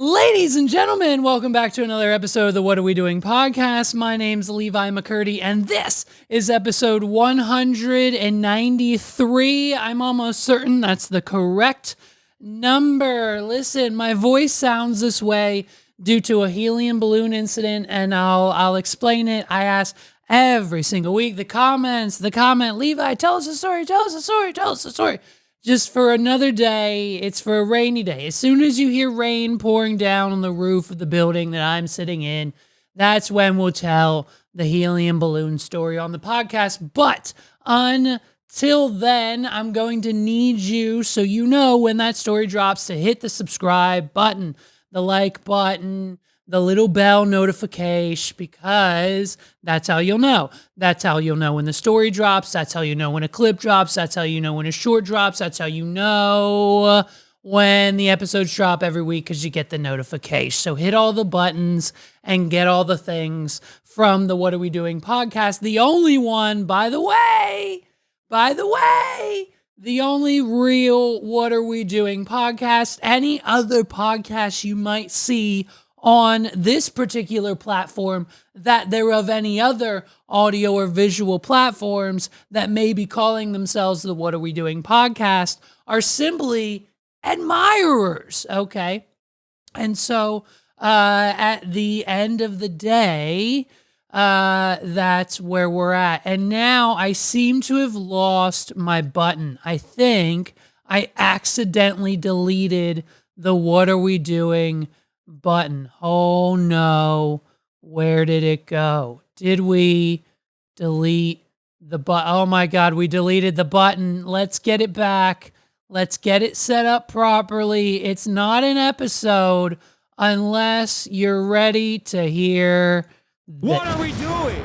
Ladies and gentlemen, welcome back to another episode of the What Are We Doing podcast. My name's Levi McCurdy, and this is episode 193. I'm almost certain that's the correct number. Listen, my voice sounds this way due to a helium balloon incident, and I'll explain it. I ask every single week the comment, Levi, tell us a story. Just for another day, it's for a rainy day. As soon as you hear rain pouring down on the roof of the building that I'm sitting in, that's when we'll tell the helium balloon story on the podcast. But until then, I'm going to need you, so you know when that story drops, to hit the subscribe button, the like button, the little bell notification, because that's how you'll know. That's how you'll know when the story drops. That's how you know when a clip drops. That's how you know when a short drops. That's how you know when the episodes drop every week, because you get the notification. So hit all the buttons and get all the things from the What Are We Doing podcast. The only one, by the way, the only real What Are We Doing podcast. Any other podcast you might see on this particular platform that they're of any other audio or visual platforms that may be calling themselves the What Are We Doing podcast are simply admirers, okay? And so at the end of the day, that's where we're at. And now I seem to have lost my button. I think I accidentally deleted the What Are We Doing button. Oh no, where did it go? Did we delete the button? Oh my God, we deleted the button. Let's get it back. Let's get it set up properly. It's not an episode unless you're ready to hear What are we doing?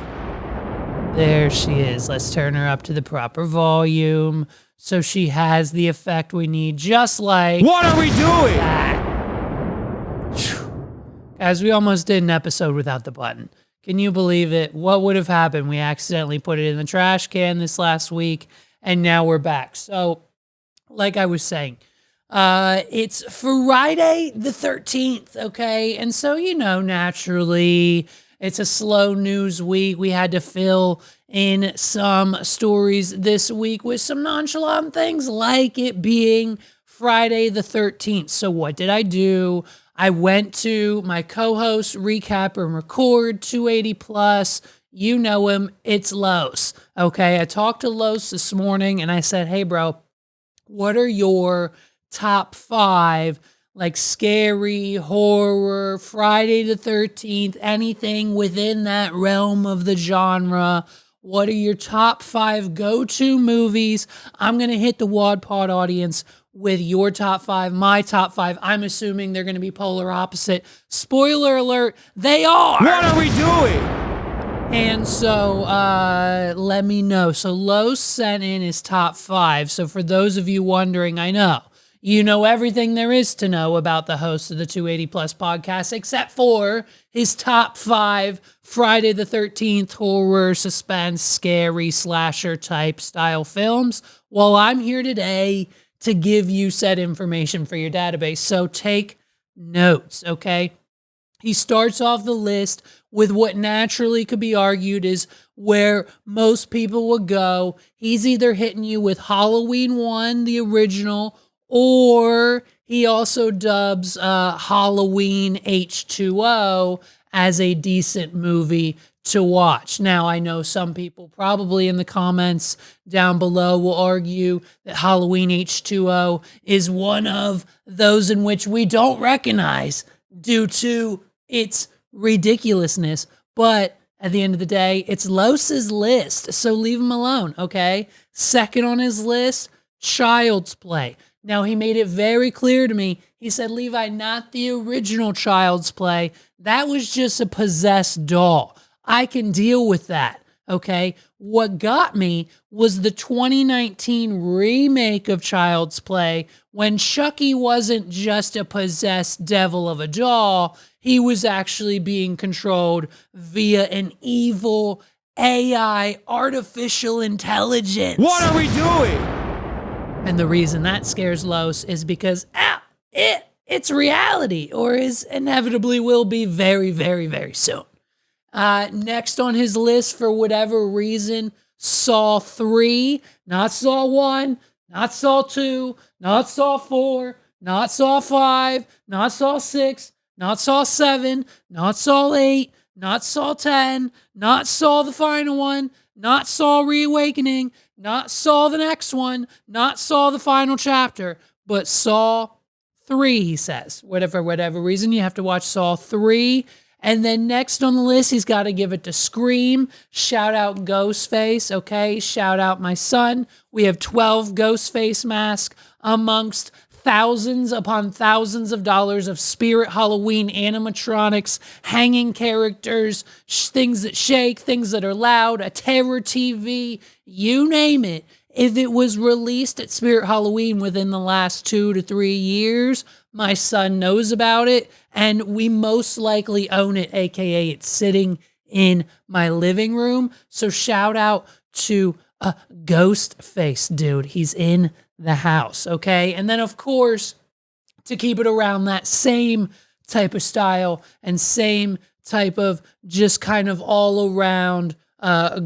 There she is. Let's turn her up to the proper volume so she has the effect we need, just like What are we doing? that. As we almost did an episode without the button. Can you believe it? What would have happened? We accidentally put it in the trash can this last week, and now we're back. So, like I was saying, it's Friday the 13th, okay? And so, naturally, it's a slow news week. We had to fill in some stories this week with some nonchalant things, like it being Friday the 13th. So what did I do? I went to my co-host, Recap and Record, 280 Plus. You know him. It's Los. Okay, I talked to Los this morning, and I said, hey, bro, what are your top 5, like, scary, horror, Friday the 13th, anything within that realm of the genre? What are your top 5 go-to movies? I'm going to hit the Wad Pod audience with your top 5, my top 5. I'm assuming they're going to be polar opposite. Spoiler alert, they are. What are we doing? And so let me know. So Los sent in his top 5. So for those of you wondering, I know you know everything there is to know about the host of the 280 Plus podcast, except for his top 5 Friday the 13th horror, suspense, scary, slasher type style films. Well, I'm here today to give you said information for your database. So take notes, okay? He starts off the list with what naturally could be argued is where most people would go. He's either hitting you with Halloween 1, the original, or he also dubs Halloween H2O as a decent movie to watch. Now, I know some people probably in the comments down below will argue that Halloween H2O is one of those in which we don't recognize due to its ridiculousness. But at the end of the day, it's Los's list, so leave him alone, okay? Second on his list, Child's Play. Now, he made it very clear to me. He said, Levi, not the original Child's Play. That was just a possessed doll. I can deal with that, okay? What got me was the 2019 remake of Child's Play when Chucky wasn't just a possessed devil of a doll. He was actually being controlled via an evil AI, artificial intelligence. What are we doing? And the reason that scares Los is because it it's reality, or is inevitably will be very, very, very soon. Next on his list, for whatever reason, Saw 3, not Saw 1, not Saw 2, not Saw 4, not Saw 5, not Saw 6, not Saw 7, not Saw 8, not Saw 10, not Saw the final one, not Saw Reawakening, not Saw the next one, not Saw the final chapter, but Saw 3, he says. Whatever reason, you have to watch Saw 3. And then next on the list, he's got to give it to Scream. Shout out Ghostface, okay? Shout out my son. We have 12 Ghostface masks amongst thousands upon thousands of dollars of Spirit Halloween animatronics, hanging characters, things that shake, things that are loud, a terror TV, you name it. If it was released at Spirit Halloween within the last 2 to 3 years, my son knows about it, and we most likely own it, aka it's sitting in my living room. So shout out to Ghostface, dude. He's in the house, okay? And then, of course, to keep it around that same type of style and same type of just kind of all-around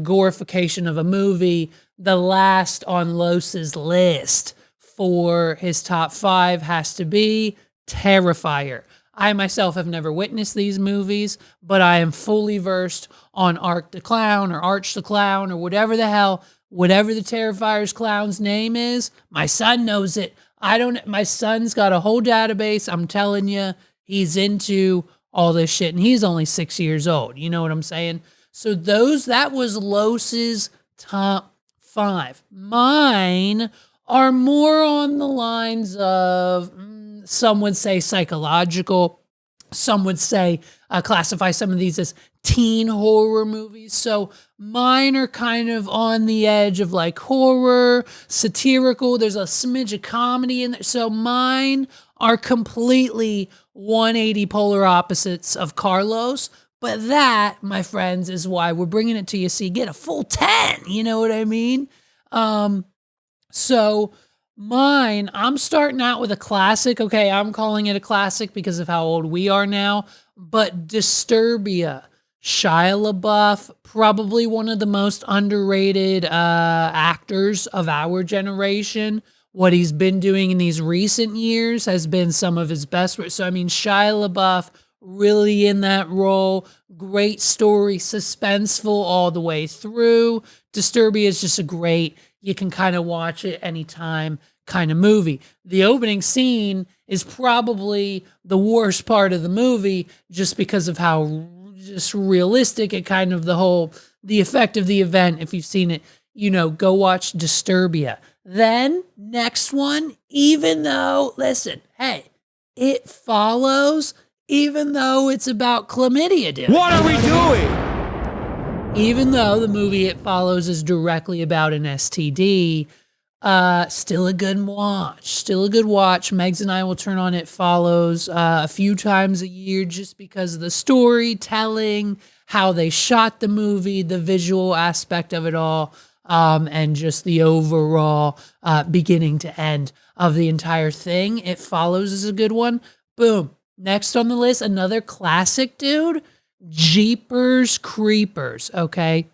glorification of a movie, the last on Los's list for his top 5 has to be Terrifier. I myself have never witnessed these movies, but I am fully versed on Arch the Clown or whatever the hell, whatever the Terrifier's clown's name is. My son knows it. My son's got a whole database. I'm telling you, he's into all this shit, and he's only 6 years old. You know what I'm saying? So that was Los's top 5. Mine are more on the lines of, some would say psychological. Some would say classify some of these as teen horror movies. So mine are kind of on the edge of like horror, satirical. There's a smidge of comedy in there. So mine are completely 180 polar opposites of Carlos. But that, my friends, is why we're bringing it to you so you get a full 10. You know what I mean? So mine, I'm starting out with a classic. Okay, I'm calling it a classic because of how old we are now. But Disturbia, Shia LaBeouf, probably one of the most underrated actors of our generation. What he's been doing in these recent years has been some of his best work. So, I mean, Shia LaBeouf, really in that role. Great story, suspenseful all the way through. Disturbia is just a great, you can kind of watch it anytime kind of movie. The opening scene is probably the worst part of the movie just because of how just realistic it kind of the effect of the event. If you've seen it, go watch Disturbia. Then next one, even though, listen, hey, It Follows, even though it's about chlamydia, dude. What are we doing? Even though the movie It Follows is directly about an STD, still a good watch. Still a good watch. Megs and I will turn on It Follows a few times a year just because of the storytelling, how they shot the movie, the visual aspect of it all, and just the overall beginning to end of the entire thing. It Follows is a good one. Boom. Next on the list, another classic, dude. Jeepers Creepers, okay?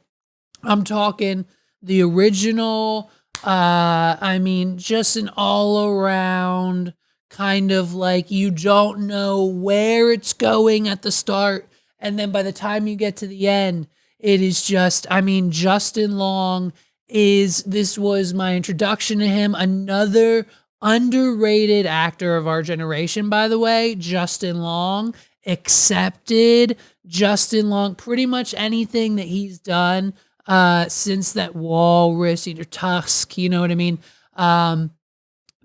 I'm talking the original, just an all-around kind of like you don't know where it's going at the start, and then by the time you get to the end, it is just, Justin Long this was my introduction to him. Another underrated actor of our generation, by the way, Justin Long. Accepted. Justin Long, pretty much anything that he's done since that Walrus, either Tusk, you know what I mean?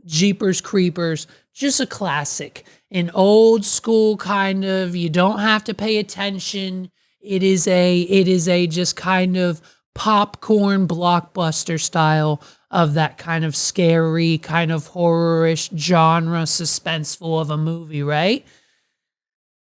Jeepers Creepers, just a classic. An old school kind of, you don't have to pay attention. It is a just kind of popcorn blockbuster style of that kind of scary, kind of horror-ish genre, suspenseful of a movie, right?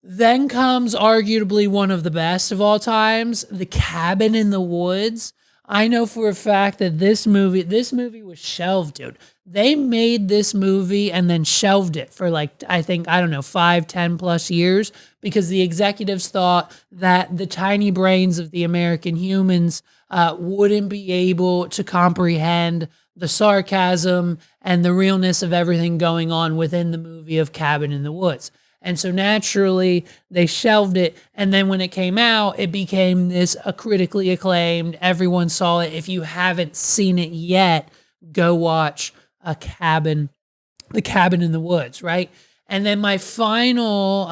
Then comes arguably one of the best of all times, The Cabin in the Woods. I know for a fact that this movie was shelved, dude. They made this movie and then shelved it for like, I think, I don't know, 5, 10 plus years because the executives thought that the tiny brains of the American humans wouldn't be able to comprehend the sarcasm and the realness of everything going on within the movie of Cabin in the Woods. And so naturally, they shelved it. And then when it came out, it became this critically acclaimed. Everyone saw it. If you haven't seen it yet, go watch The Cabin in the Woods, right? And then my final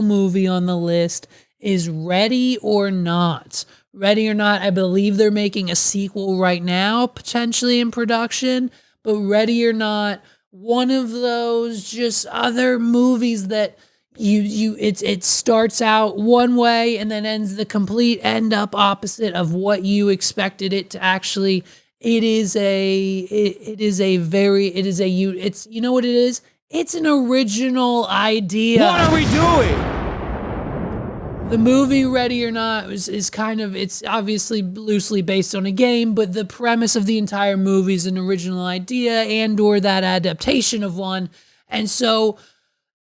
movie on the list is Ready or Not. Ready or Not, I believe they're making a sequel right now, potentially in production. But Ready or Not, one of those just other movies that it starts out one way and then ends the complete end up opposite of what you expected it to actually. It's you know what it is? It's an original idea. What are we doing? The movie Ready or Not is kind of, it's obviously loosely based on a game, but the premise of the entire movie is an original idea and or that adaptation of one. And so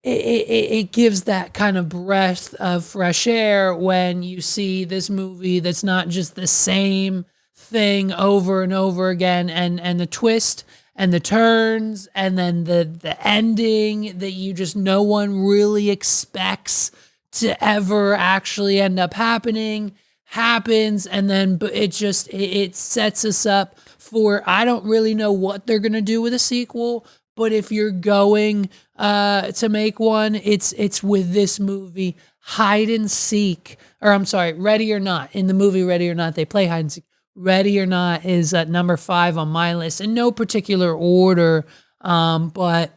it gives that kind of breath of fresh air when you see this movie that's not just the same thing over and over again, and the twist and the turns and then the ending that you just no one really expects to ever actually end up happens, and then it sets us up for, I don't really know what they're gonna do with a sequel, but if you're going to make one, it's with this movie, Hide and Seek, or I'm sorry, Ready or Not. In the movie Ready or Not, they play hide and seek. Ready or Not is at number 5 on my list in no particular order, but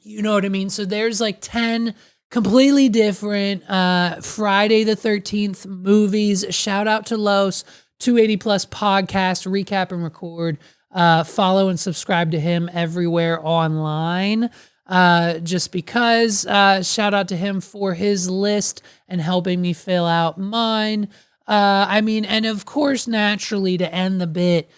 you know what I mean. So there's like 10 completely different Friday the 13th movies. Shout out to Los, 280 Plus podcast, recap and record. Follow and subscribe to him everywhere online. Just because, shout out to him for his list and helping me fill out mine. And of course, naturally, to end the bit,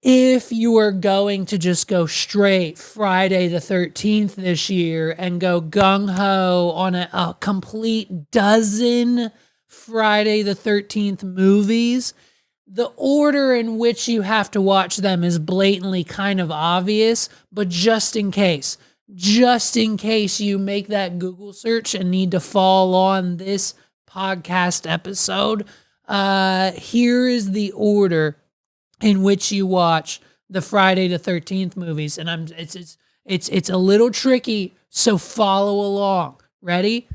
if you are going to just go straight Friday the 13th this year and go gung-ho on a complete dozen Friday the 13th movies, the order in which you have to watch them is blatantly kind of obvious, but just in case you make that Google search and need to fall on this podcast episode, here is the order in which you watch the Friday the 13th movies, and it's a little tricky, so follow along. Ready?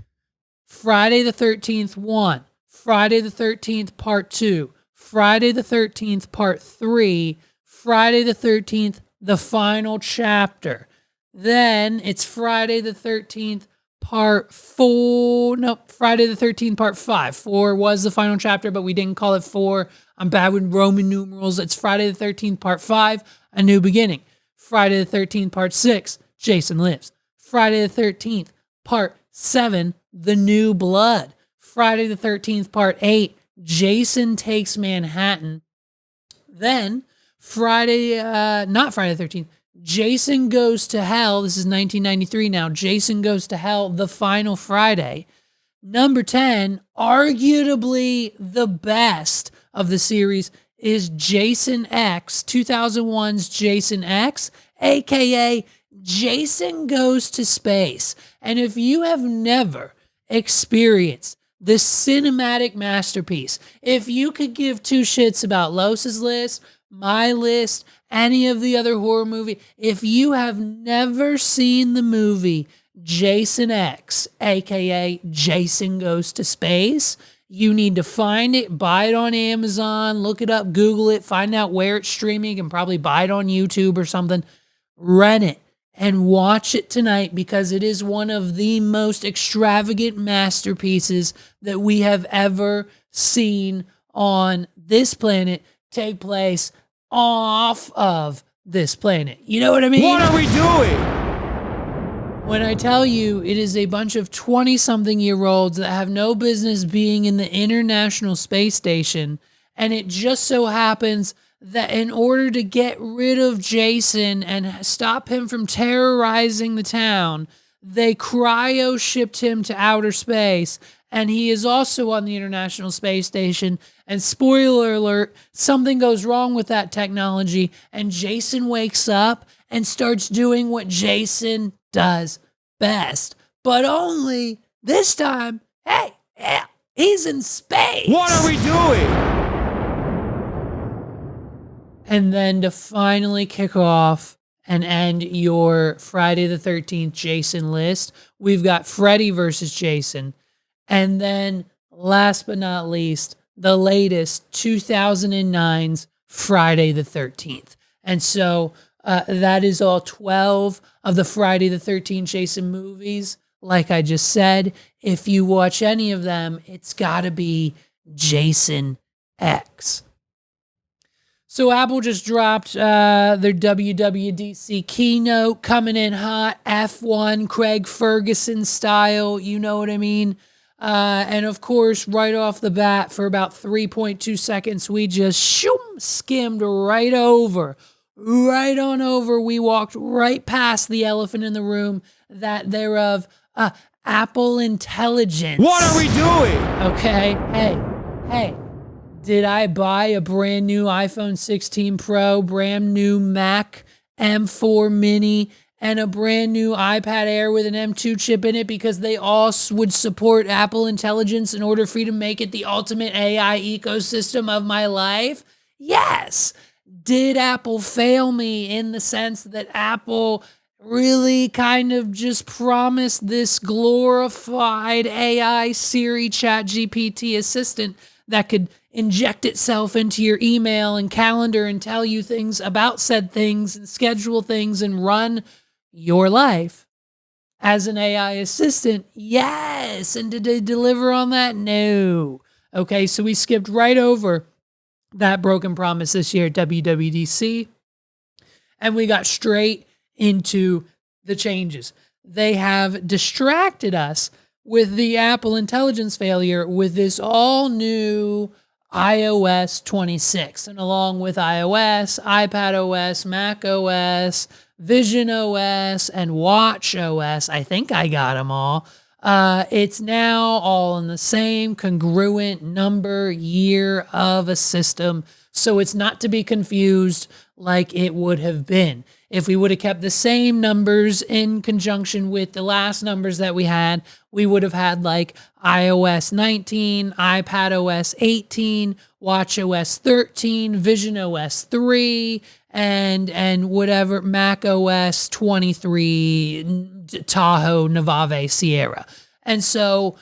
Friday the 13th 1, Friday the 13th Part 2, Friday the 13th Part 3, Friday the 13th The Final Chapter. Then it's Friday the 13th Part 4. Nope, Friday the 13th Part 5. 4 was the final chapter, but we didn't call it 4. I'm bad with Roman numerals. It's Friday the 13th Part 5, A New Beginning. Friday the 13th Part 6, Jason Lives. Friday the 13th Part 7, The New Blood. Friday the 13th Part 8, Jason Takes Manhattan. Then not Friday the 13th, Jason Goes to Hell. This is 1993 now. Jason Goes to Hell, The Final Friday. Number 10, arguably the best of the series, is Jason X, 2001's Jason X, aka Jason Goes to Space. And if you have never experienced this cinematic masterpiece, if you could give two shits about Los's list, my list, any of the other horror movie, if you have never seen the movie Jason X, aka Jason Goes to Space, you need to find it, buy it on Amazon, look it up, Google it, find out where it's streaming. You can probably buy it on YouTube or something. Rent it and watch it tonight, because it is one of the most extravagant masterpieces that we have ever seen on this planet take place off of this planet. You know what I mean? What are we doing? When I tell you it is a bunch of 20-something-year-olds that have no business being in the International Space Station, and it just so happens that in order to get rid of Jason and stop him from terrorizing the town, they cryo-shipped him to outer space, and he is also on the International Space Station. And spoiler alert, something goes wrong with that technology, and Jason wakes up and starts doing what Jason does best. But only this time, hey, yeah, he's in space. What are we doing? And then to finally kick off and end your Friday the 13th Jason list, we've got Freddy versus Jason. And then last but not least, the latest 2009's Friday the 13th. And so that is all 12 of the Friday the 13th Jason movies. Like I just said, if you watch any of them, it's got to be Jason X. So Apple just dropped their WWDC keynote, coming in hot, F1 Craig Ferguson style, you know what I mean? And of course, right off the bat, for about 3.2 seconds, we just skimmed right on over. We walked right past the elephant in the room, that thereof Apple Intelligence. What are we doing? Okay, hey. Did I buy a brand new iPhone 16 Pro, brand new Mac M4 Mini, and a brand new iPad Air with an M2 chip in it because they all would support Apple Intelligence in order for you to make it the ultimate AI ecosystem of my life? Yes. Did Apple fail me in the sense that Apple really kind of just promised this glorified AI Siri ChatGPT assistant that could inject itself into your email and calendar and tell you things about said things and schedule things and run your life as an AI assistant? Yes. And did they deliver on that? No. Okay, so we skipped right over that broken promise this year at WWDC, and we got straight into the changes. They have distracted us with the Apple Intelligence failure with this all new iOS 26, and along with iOS, iPad OS, Mac OS, Vision OS, and Watch OS, I think I got them all. It's now all in the same congruent number year of a system, so it's not to be confused like it would have been. If we would have kept the same numbers in conjunction with the last numbers that we had, we would have had like iOS 19, iPad OS 18, Watch OS 13, Vision OS 3, and whatever, Mac OS 23, Tahoe, Navave, Sierra. And so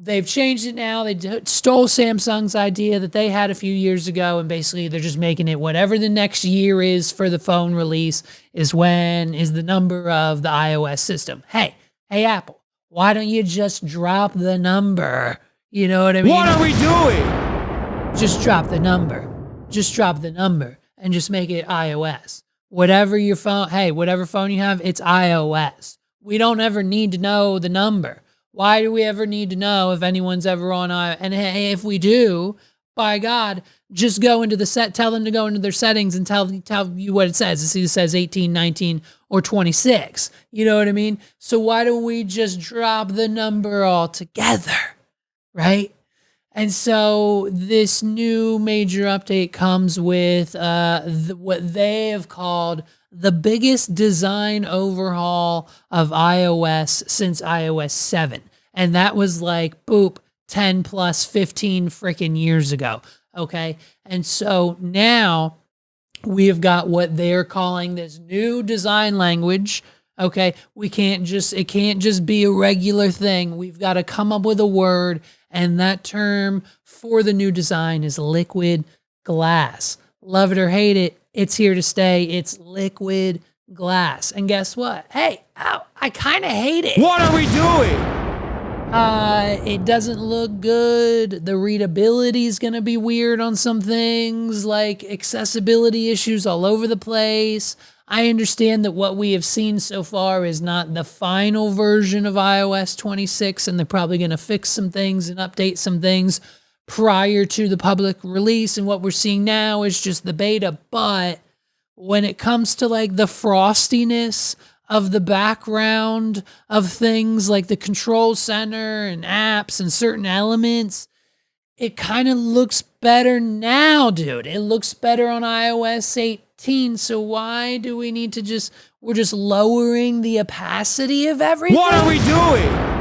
they've changed it now. They stole Samsung's idea that they had a few years ago, and basically they're just making it whatever the next year is for the phone release is the number of the iOS system. Hey, Apple, why don't you just drop the number? You know what I mean? What are we doing? Just drop the number. Just drop the number and just make it iOS. Whatever your phone, whatever phone you have, it's iOS. We don't ever need to know the number. Why do we ever need to know if anyone's ever on iOS? And hey, if we do, by God, just go into tell them to go into their settings and tell you what it says. It either says 18, 19, or 26. You know what I mean? So why don't we just drop the number altogether, right? And so this new major update comes with what they have called the biggest design overhaul of iOS since iOS 7. And that was like, 10 plus 15 freaking years ago. Okay. And so now we have got what they're calling this new design language. Okay. It can't just be a regular thing. We've got to come up with a word. And that term for the new design is liquid glass. Love it or hate it, it's here to stay. It's liquid glass. And guess what? Hey, I kind of hate it. What are we doing? It doesn't look good. The readability is going to be weird on some things, like accessibility issues all over the place. I understand that what we have seen so far is not the final version of iOS 26, and they're probably going to fix some things and update some things prior to the public release, and what we're seeing now is just the beta. But when it comes to like the frostiness of the background of things like the control center and apps and certain elements, it kind of looks better now, dude. It looks better on iOS 18. So why do we need to we're just lowering the opacity of everything? What are we doing?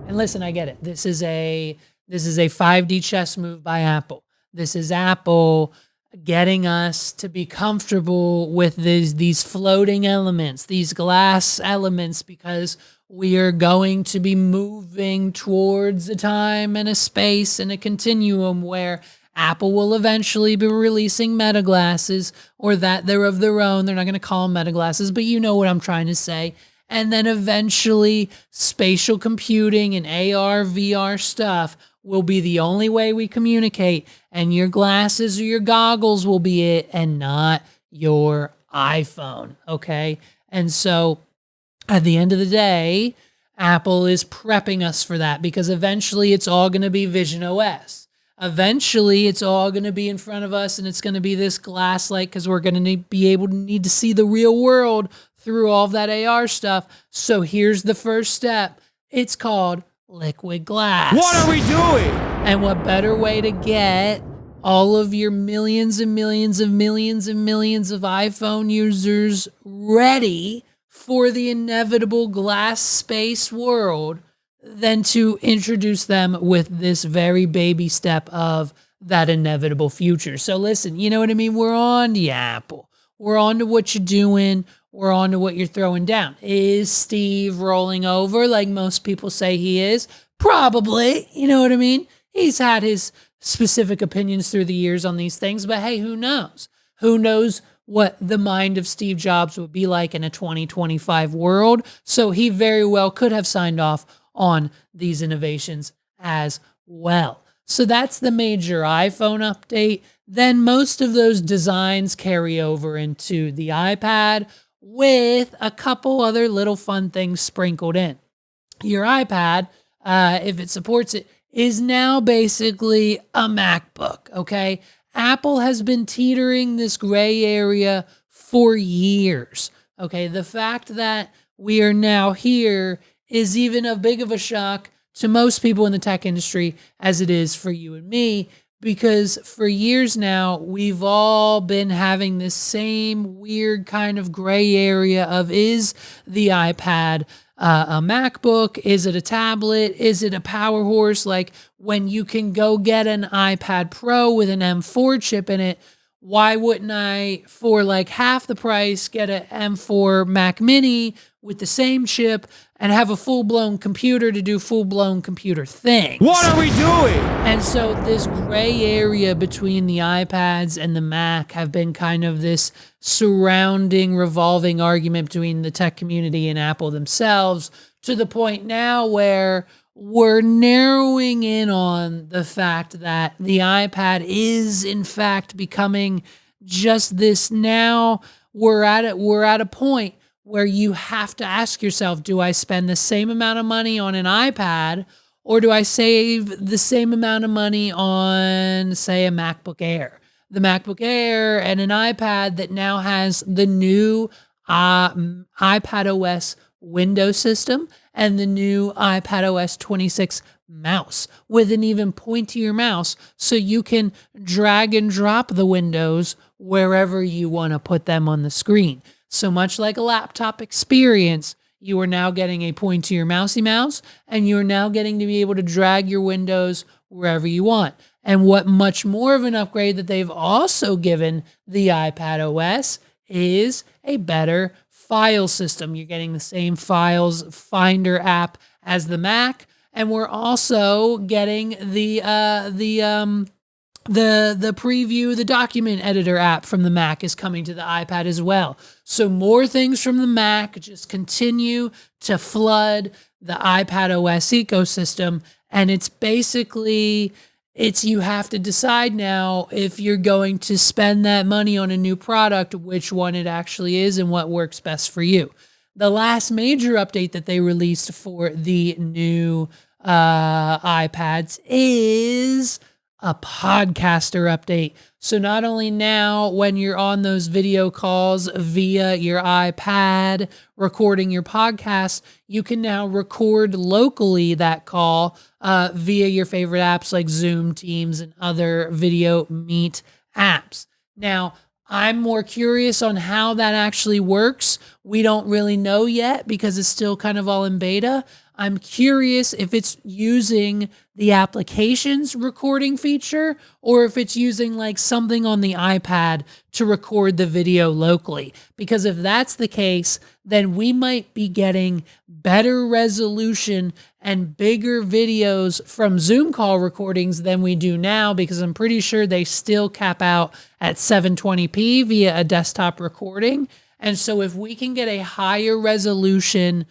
And listen, I get it. This is a 5D chess move by Apple. This is Apple getting us to be comfortable with these floating elements, these glass elements, because we are going to be moving towards a time and a space and a continuum where Apple will eventually be releasing meta glasses, or that they're of their own. They're not going to call them meta glasses, but you know what I'm trying to say. And then eventually spatial computing and AR, VR stuff will be the only way we communicate, and your glasses or your goggles will be it and not your iPhone, okay? And so at the end of the day, Apple is prepping us for that, because eventually it's all going to be Vision OS. Eventually it's all going to be in front of us, and it's going to be this glass like, because we're going to be able to need to see the real world through all of that AR stuff. So here's the first step. It's called liquid glass. What are we doing? And what better way to get all of your millions and millions and millions and millions of iPhone users ready for the inevitable glass space world than to introduce them with this very baby step of that inevitable future. So listen, you know what I mean? We're on to Apple. We're on to what you're doing. We're on to what you're throwing down. Is Steve rolling over like most people say he is? Probably. You know what I mean? He's had his specific opinions through the years on these things, but hey, who knows? Who knows what the mind of Steve Jobs would be like in a 2025 world? So he very well could have signed off on these innovations as well. So that's the major iPhone update. Then most of those designs carry over into the iPad, with a couple other little fun things sprinkled in. Your iPad, if it supports it, is now basically a MacBook, okay? Apple has been teetering this gray area for years, okay? The fact that we are now here is even a big of a shock to most people in the tech industry as it is for you and me, because for years now, we've all been having this same weird kind of gray area of, is the iPad a MacBook? Is it a tablet? Is it a power horse? Like, when you can go get an iPad Pro with an M4 chip in it, why wouldn't I, for like half the price, get an M4 Mac Mini with the same chip and have a full-blown computer to do full-blown computer things? What are we doing? And so this gray area between the iPads and the Mac have been kind of this surrounding, revolving argument between the tech community and Apple themselves, to the point now where we're narrowing in on the fact that the iPad is in fact becoming just this. Now we're at a point where you have to ask yourself, do I spend the same amount of money on an iPad, or do I save the same amount of money on, say, a MacBook Air? The MacBook Air and an iPad that now has the new iPad OS Windows system and the new iPad OS 26 mouse with an even pointier mouse, so you can drag and drop the windows wherever you want to put them on the screen. So much like a laptop experience, you are now getting a pointier mousey mouse, and you're now getting to be able to drag your windows wherever you want. And what much more of an upgrade that they've also given the iPad OS is a better file system. You're getting the same files finder app as the Mac, and we're also getting the preview, the document editor app from the Mac is coming to the iPad as well. So more things from the Mac just continue to flood the iPad OS ecosystem. And it's basically, you have to decide now if you're going to spend that money on a new product, which one it actually is and what works best for you. The last major update that they released for the new iPads is a podcaster update. So not only now when you're on those video calls via your iPad recording your podcast, you can now record locally that call via your favorite apps like Zoom, Teams, and other video meet apps. Now, I'm more curious on how that actually works. We don't really know yet because it's still kind of all in beta. I'm curious if it's using the application's recording feature or if it's using like something on the iPad to record the video locally. Because if that's the case, then we might be getting better resolution and bigger videos from Zoom call recordings than we do now, because I'm pretty sure they still cap out at 720p via a desktop recording. And so if we can get a higher resolution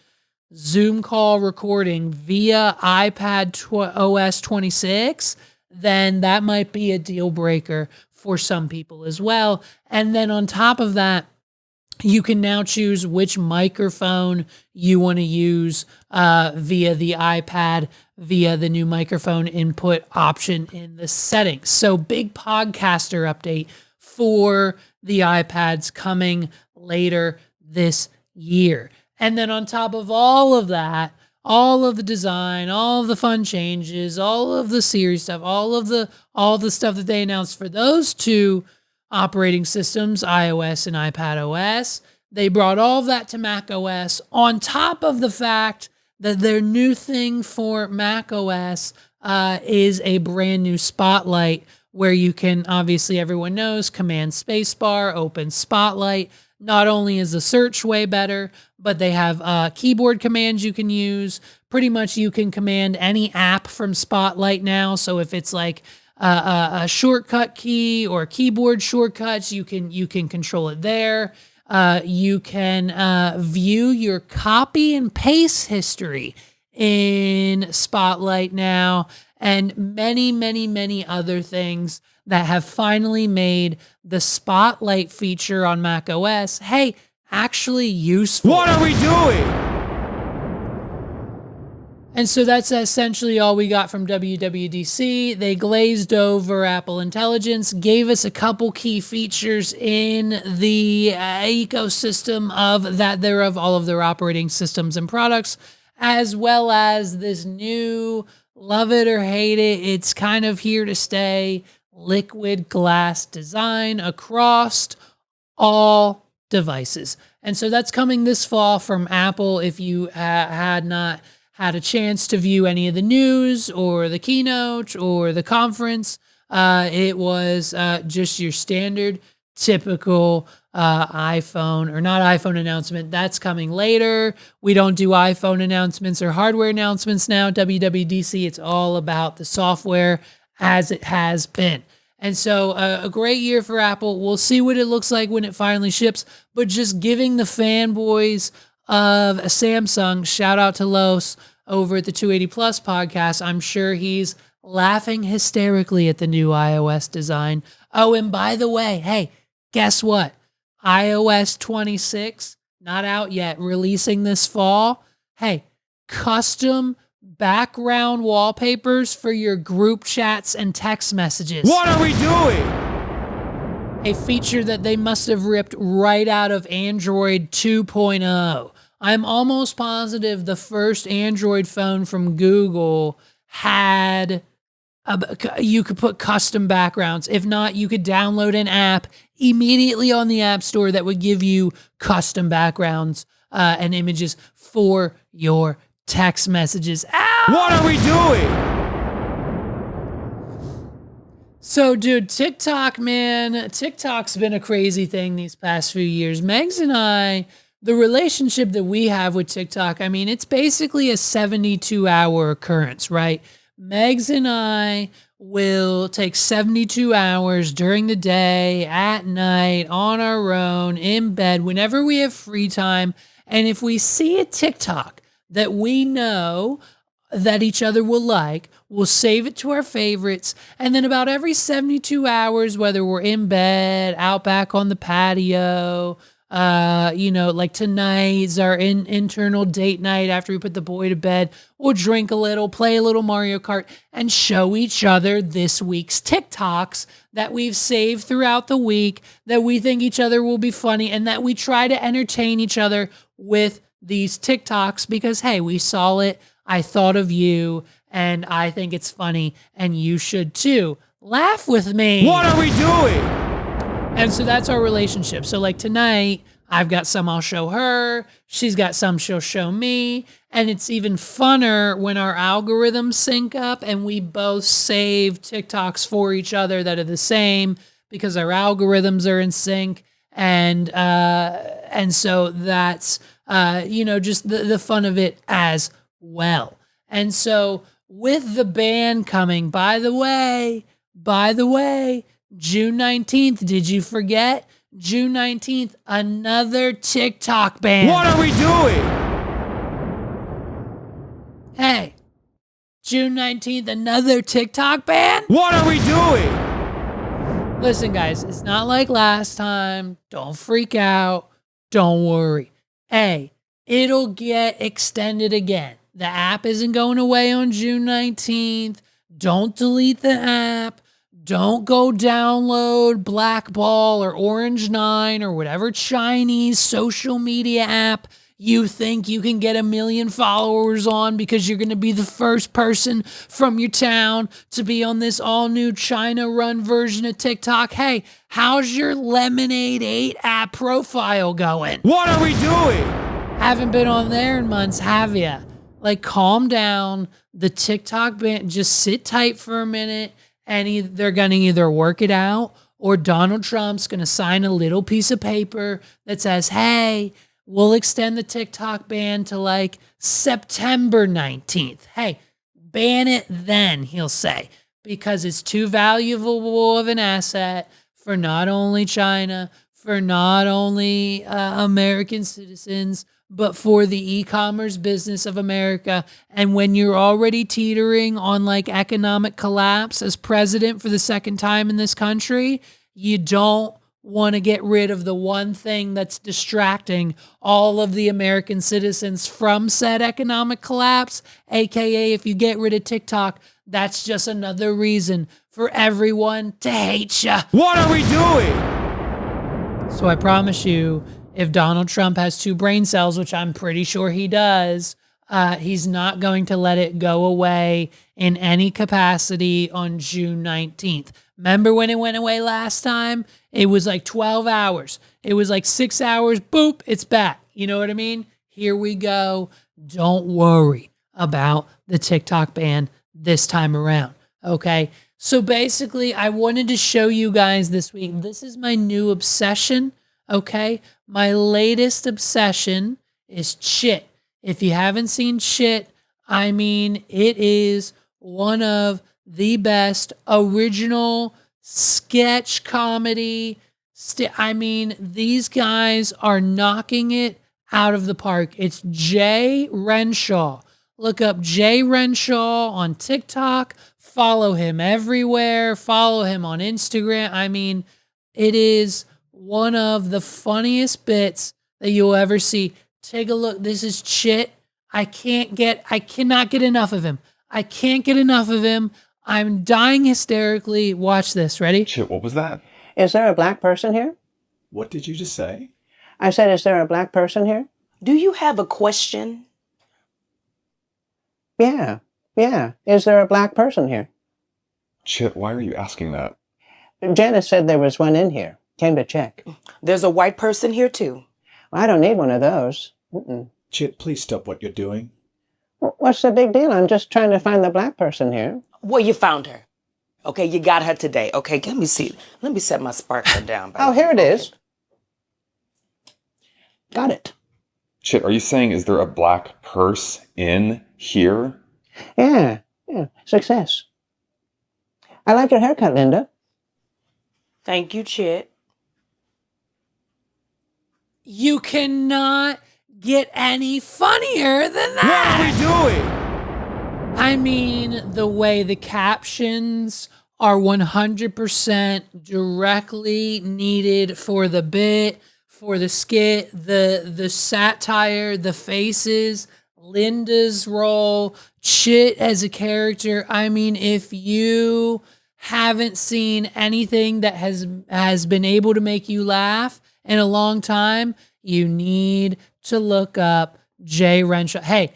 Zoom call recording via iPad OS 26, then that might be a deal breaker for some people as well. And then on top of that, you can now choose which microphone you want to use via the iPad, via the new microphone input option in the settings. So big podcaster update for the iPads coming later this year. And then on top of all of that, all of the design, all of the fun changes, all of the series stuff, all the stuff that they announced for those two operating systems, iOS and iPadOS, they brought all of that to macOS on top of the fact that their new thing for macOS is a brand new Spotlight where you can, obviously everyone knows, Command Spacebar, open Spotlight. Not only is the search way better, but they have keyboard commands you can use. Pretty much you can command any app from Spotlight now. So if it's like a shortcut key or keyboard shortcuts, you can control it there. You can view your copy and paste history in Spotlight now, and many, many, many other things that have finally made the Spotlight feature on macOS, hey, actually useful. What are we doing? And so that's essentially all we got from WWDC. They glazed over Apple Intelligence, gave us a couple key features in the ecosystem of all of their operating systems and products, as well as this new, love it or hate it, it's kind of here to stay, liquid glass design across all devices. And so that's coming this fall from Apple. If you had not had a chance to view any of the news or the keynote or the conference, it was just your standard, typical iPhone, or not iPhone announcement. That's coming later. We don't do iPhone announcements or hardware announcements now. WWDC, it's all about the software as it has been. And so a great year for Apple. We'll see what it looks like when it finally ships, but just giving the fanboys of Samsung, shout out to Los over at the 280 Plus podcast. I'm sure he's laughing hysterically at the new iOS design. Oh, and by the way, hey, guess what? iOS 26, not out yet, releasing this fall. Hey, custom background wallpapers for your group chats and text messages. What are we doing? A feature that they must have ripped right out of Android 2.0. I'm almost positive the first Android phone from Google had, you could put custom backgrounds. If not, you could download an app immediately on the App Store that would give you custom backgrounds and images for your text messages. Ow! What are we doing? So, dude, TikTok, man, TikTok's been a crazy thing these past few years. Megs and I, the relationship that we have with TikTok, I mean, it's basically a 72-hour occurrence, right? Megs and I will take 72 hours during the day, at night, on our own, in bed, whenever we have free time. And if we see a TikTok that we know that each other will like, we'll save it to our favorites. And then about every 72 hours, whether we're in bed, out back on the patio, Like tonight's our internal date night after we put the boy to bed. We'll drink a little, play a little Mario Kart, and show each other this week's TikToks that we've saved throughout the week that we think each other will be funny, and that we try to entertain each other with these TikToks because, hey, we saw it. I thought of you, and I think it's funny, and you should too. Laugh with me. What are we doing? And so that's our relationship. So like tonight, I've got some I'll show her. She's got some she'll show me. And it's even funner when our algorithms sync up and we both save TikToks for each other that are the same because our algorithms are in sync. And so that's, just the fun of it as well. And so with the ban coming, by the way, June 19th, did you forget? June 19th, another TikTok ban. What are we doing? Hey, June 19th, another TikTok ban? What are we doing? Listen, guys, it's not like last time. Don't freak out. Don't worry. Hey, it'll get extended again. The app isn't going away on June 19th. Don't delete the app. Don't go download Blackball or Orange 9 or whatever Chinese social media app you think you can get 1 million followers on because you're going to be the first person from your town to be on this all-new China-run version of TikTok. Hey, how's your Lemonade 8 app profile going? What are we doing? Haven't been on there in months, have ya? Like, calm down. The TikTok ban, just sit tight for a minute. And they're going to either work it out or Donald Trump's going to sign a little piece of paper that says, hey, we'll extend the TikTok ban to like September 19th. Hey, ban it then, he'll say, because it's too valuable of an asset for not only China, for not only American citizens, but for the e-commerce business of America. And when you're already teetering on like economic collapse as president for the second time in this country, you don't want to get rid of the one thing that's distracting all of the American citizens from said economic collapse. AKA, if you get rid of TikTok, that's just another reason for everyone to hate you. What are we doing? So I promise you, if Donald Trump has 2 brain cells, which I'm pretty sure he does, he's not going to let it go away in any capacity on June 19th. Remember when it went away last time? It was like 12 hours. It was like 6 hours. Boop, it's back. You know what I mean? Here we go. Don't worry about the TikTok ban this time around. Okay? So basically, I wanted to show you guys this week. This is my new obsession. Okay? My latest obsession is Chit. If you haven't seen Chit, I mean, it is one of the best original sketch comedy. These guys are knocking it out of the park. It's Jay Renshaw. Look up Jay Renshaw on TikTok. Follow him everywhere. Follow him on Instagram. I mean, it is one of the funniest bits that you'll ever see. Take a look. This is Chit. I cannot get enough of him. I can't get enough of him. I'm dying hysterically. Watch this. Ready? Chit, what was that? Is there a black person here? What did you just say? I said, is there a black person here? Do you have a question? Yeah. Is there a black person here? Chit, why are you asking that? Janice said there was one in here. Came to check. There's a white person here too. Well, I don't need one of those. Chit, please stop what you're doing. What's the big deal? I'm just trying to find the black person here. Well, you found her. Okay, you got her today. Okay, let me see. Let me set my sparkler down. Oh, here it is. Got it. Chit, are you saying is there a black purse in here? Yeah. Success. I like your haircut, Linda. Thank you, Chit. You cannot get any funnier than that. What are we doing? I mean, the way the captions are 100% directly needed for the bit, for the skit, the satire, the faces, Linda's role, Chit as a character. I mean, if you haven't seen anything that has been able to make you laugh in a long time, you need to look up Jay Renshaw. Hey,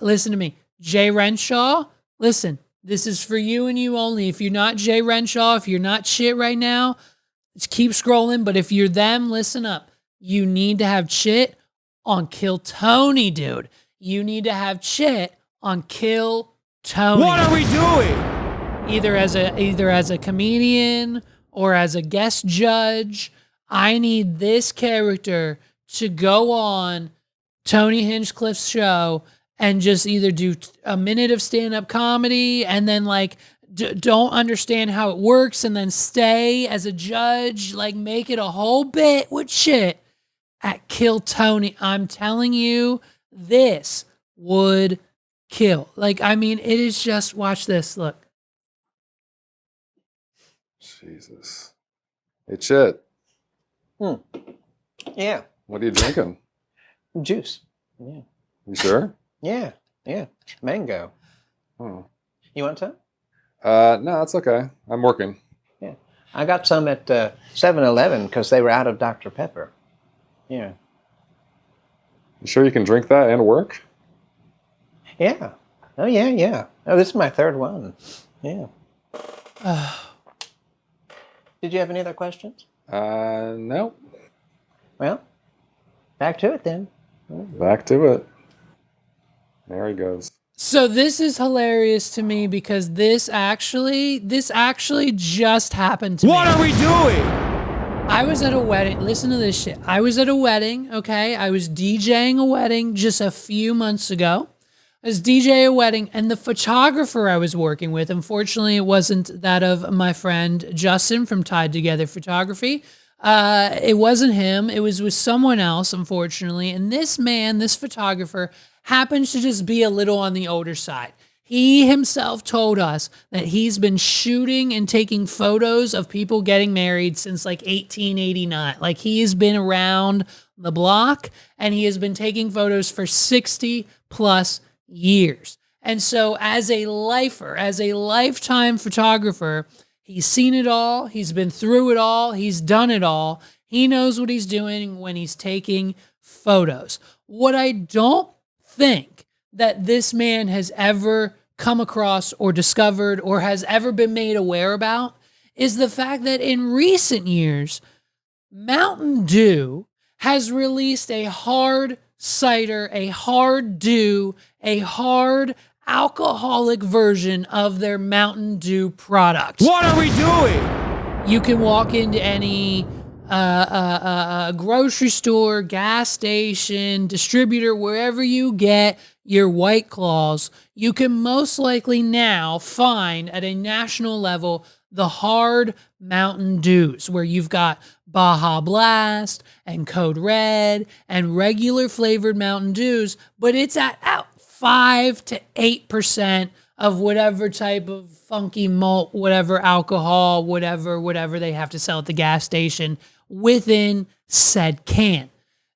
listen to me. Jay Renshaw, listen, this is for you and you only. If you're not Jay Renshaw, if you're not Chit right now, just keep scrolling. But if you're them, listen up. You need to have Chit on Kill Tony, dude. You need to have Chit on Kill Tony. What are we doing? Either as a comedian or as a guest judge. I need this character to go on Tony Hinchcliffe's show and just either do a minute of stand-up comedy and then like don't understand how it works and then stay as a judge, like make it a whole bit with Chit at Kill Tony. I'm telling you, this would kill. Like, I mean, it is just, watch this, look. Jesus. Hey, Chit. Yeah. What are you drinking? Juice. Yeah. You sure? Yeah. Yeah. Mango. Oh. You want some? No, that's okay. I'm working. Yeah. I got some at 7-Eleven because they were out of Dr. Pepper. Yeah. You sure you can drink that and work? Yeah. Oh, yeah, yeah. Oh, this is my third one. Yeah. Did you have any other questions? No. Well, back to it then. Back to it. There he goes. So this is hilarious to me because this actually just happened to me. What are we doing? I was at a wedding. Listen to this shit. I was at a wedding, okay? I was DJing a wedding just a few months ago. I was DJing a wedding, and the photographer I was working with, unfortunately, it wasn't that of my friend Justin from Tied Together Photography. It wasn't him. It was with someone else, unfortunately. And this man, this photographer, happens to just be a little on the older side. He himself told us that he's been shooting and taking photos of people getting married since like 1889. Like he's been around the block and he has been taking photos for 60 plus years. And so as a lifer, as a lifetime photographer, he's seen it all. He's been through it all. He's done it all. He knows what he's doing when he's taking photos. What I don't think that this man has ever come across or discovered or has ever been made aware about is the fact that in recent years, Mountain Dew has released a hard cider, a hard dew, a hard alcoholic version of their Mountain Dew product. What are we doing? You can walk into any grocery store, gas station, distributor, wherever you get your White Claws, you can most likely now find at a national level the hard Mountain Dews, where you've got Baja Blast and Code Red and regular flavored Mountain Dews, but it's at 5 to 8% of whatever type of funky malt, whatever alcohol, whatever they have to sell at the gas station within said can.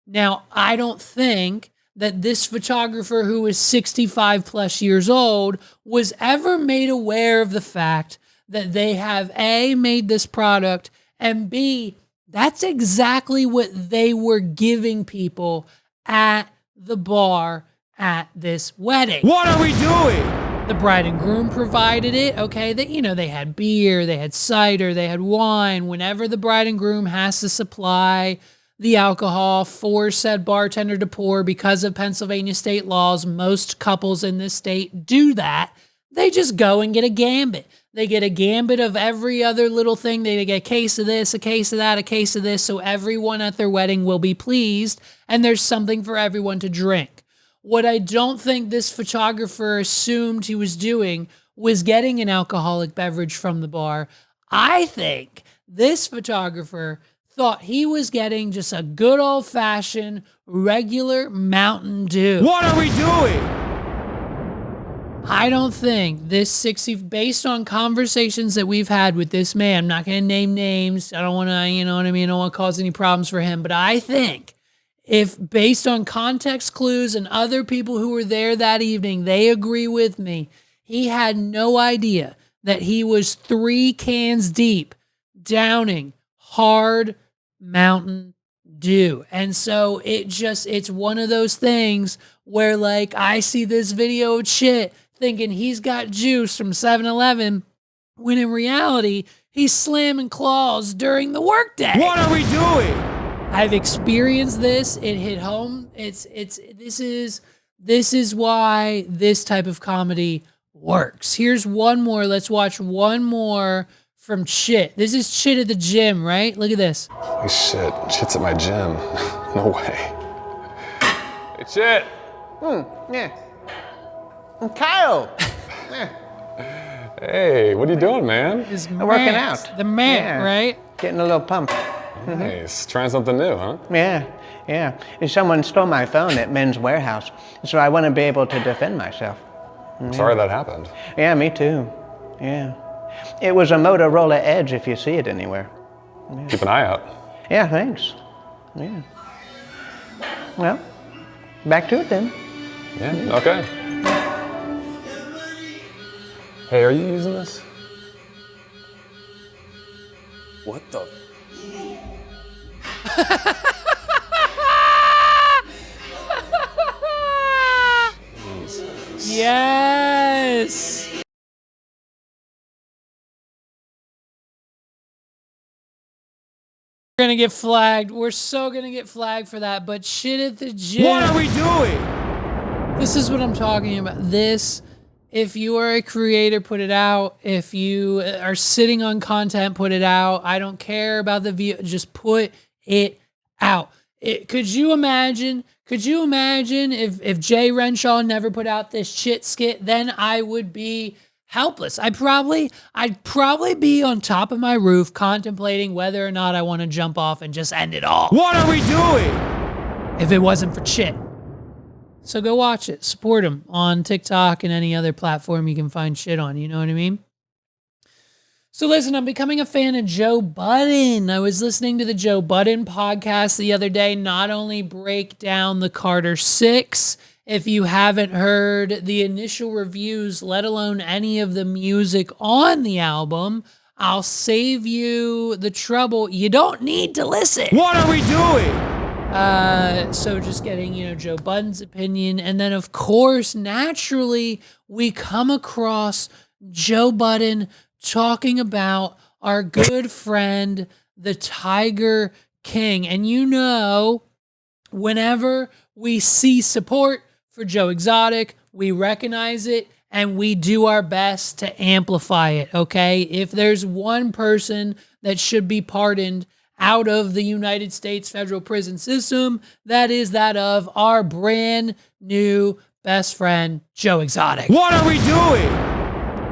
Now, I don't think that this photographer who is 65 plus years old was ever made aware of the fact that they have A, made this product, and B, that's exactly what they were giving people at the bar at this wedding. What are we doing? The bride and groom provided it, okay? They had beer, they had cider, they had wine. Whenever the bride and groom has to supply the alcohol for said bartender to pour, because of Pennsylvania state laws, most couples in this state do that. They just go and get a gambit. They get a gambit of every other little thing. They get a case of this, a case of that, a case of this, so everyone at their wedding will be pleased, and there's something for everyone to drink. What I don't think this photographer assumed he was doing was getting an alcoholic beverage from the bar. I think this photographer thought he was getting just a good old-fashioned regular Mountain Dew. What are we doing? I don't think this 60, based on conversations that we've had with this man, I'm not going to name names. I don't want to, you know what I mean? I don't want to cause any problems for him. But I think if based on context clues and other people who were there that evening, they agree with me, he had no idea that he was 3 cans deep downing hard Mountain Dew. And so it's one of those things where like I see this video of shit thinking he's got juice from 7-Eleven when in reality he's slamming claws during the workday. What are we doing? I've experienced this. It hit home. This is why this type of comedy works. Here's one more. Let's watch one more from Chit. This is Chit at the gym, right? Look at this. Holy shit, Chit's at my gym. No way. Hey, Chit. Yeah. Kyle. Hey, what are you doing, man? Is I'm working out. The man, Yeah. right? Getting a little pumped. Nice. Trying something new, huh? Yeah. And someone stole my phone at Men's Warehouse, so I want to be able to defend myself. I'm sorry that happened. Yeah, me too. Yeah. It was a Motorola Edge if you see it anywhere. Keep an eye out. Yeah, thanks. Yeah. Well, back to it then. Yeah, okay. Hey, are you using this? What the? Yes. We're gonna get flagged. We're so gonna get flagged for that. But shit at the gym. What are we doing? This is what I'm talking about. This, if you are a creator, put it out. If you are sitting on content, put it out. I don't care about the view. Just put it out. Could you imagine if Jay Renshaw never put out this shit skit? Then I would be helpless. I'd probably be on top of my roof contemplating whether or not I want to jump off and just end it all. What are we doing? If it wasn't for Chit. So go watch it. Support him on TikTok and any other platform you can find shit on. You know what I mean? So listen, I'm becoming a fan of Joe Budden. I was listening to the Joe Budden podcast the other day, not only break down the Carter 6. If you haven't heard the initial reviews, let alone any of the music on the album, I'll save you the trouble. You don't need to listen. What are we doing? So just getting, Joe Budden's opinion. And then, of course, naturally, we come across Joe Budden talking about our good friend, the Tiger King. And whenever we see support for Joe Exotic, we recognize it and we do our best to amplify it, okay? If there's one person that should be pardoned out of the United States federal prison system, that is that of our brand new best friend, Joe Exotic. What are we doing?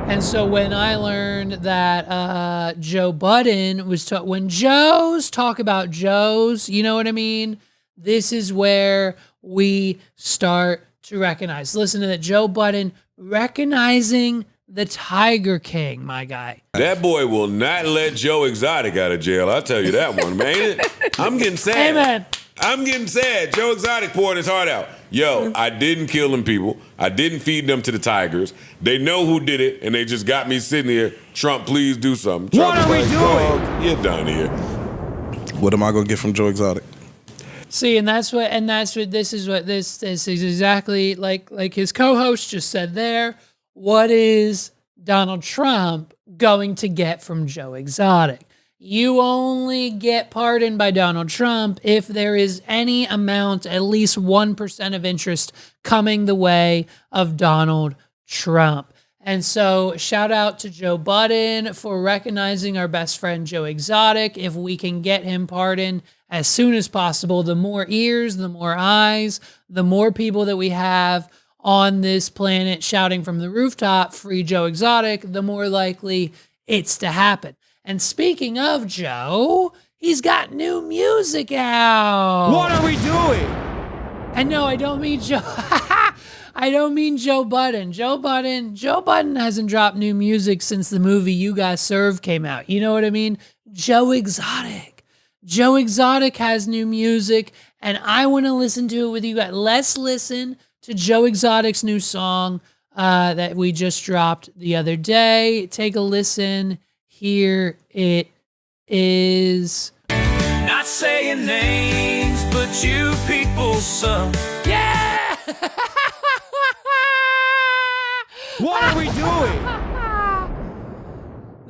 And so when I learned that Joe Budden was when Joes talk about Joes, you know what I mean? This is where we start to recognize. Listen to that, Joe Budden recognizing the Tiger King, my guy. That boy will not let Joe Exotic out of jail. I'll tell you that one, man. I'm getting sad. Amen. I'm getting sad. Joe Exotic pouring his heart out. Yo, I didn't kill them people. I didn't feed them to the tigers. They know who did it, and they just got me sitting here. Trump, please do something. Trump What are we like, doing? Dog, you're done here. What am I gonna get from Joe Exotic? See, this is exactly like his co-host just said there. What is Donald Trump going to get from Joe Exotic? You only get pardoned by Donald Trump if there is any amount, at least 1% of interest coming the way of Donald Trump. And so shout out to Joe Budden for recognizing our best friend Joe Exotic. If we can get him pardoned as soon as possible, the more ears, the more eyes, the more people that we have on this planet shouting from the rooftop, free Joe Exotic, the more likely it's to happen. And speaking of Joe, he's got new music out. What are we doing? And no, I don't mean Joe. I don't mean Joe Budden. Joe Budden hasn't dropped new music since the movie You Got Served came out. You know what I mean? Joe Exotic. Joe Exotic has new music, and I want to listen to it with you guys. Let's listen to Joe Exotic's new song that we just dropped the other day. Take a listen. Here it is. Not saying names, but you people suck. Yeah! What are we doing?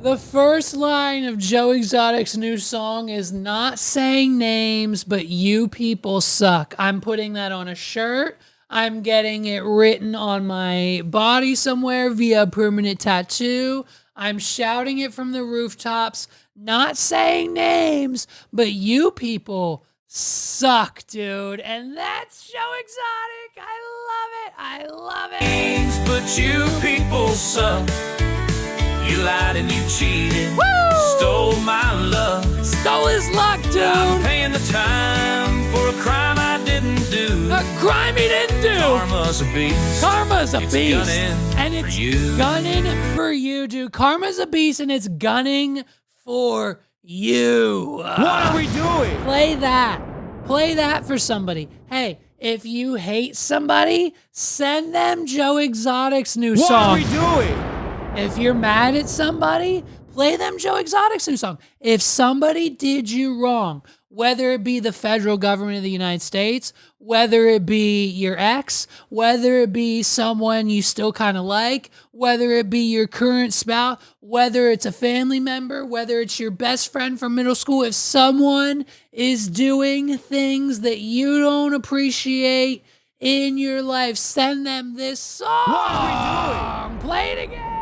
The first line of Joe Exotic's new song is not saying names, but you people suck. I'm putting that on a shirt. I'm getting it written on my body somewhere via permanent tattoo. I'm shouting it from the rooftops. Not saying names, but you people suck, dude. And that's Joe Exotic. I love it. Names, but you people suck. You lied and you cheated. Woo! Stole my love. Stole his luck, dude. I'm paying the time for a crime I didn't do. A crime he didn't do. Karma's a beast. Karma's a It's beast. gunning And it's for you. gunning for you, dude. Karma's a beast and it's gunning for you. What are we doing? Play that. Play that for somebody. Hey, if you hate somebody, send them Joe Exotic's new What song. are we doing? If you're mad at somebody, play them Joe Exotic's new song. If somebody did you wrong, whether it be the federal government of the United States, whether it be your ex, whether it be someone you still kind of like, whether it be your current spouse, whether it's a family member, whether it's your best friend from middle school, if someone is doing things that you don't appreciate in your life, send them this song. What are we doing? Play it again.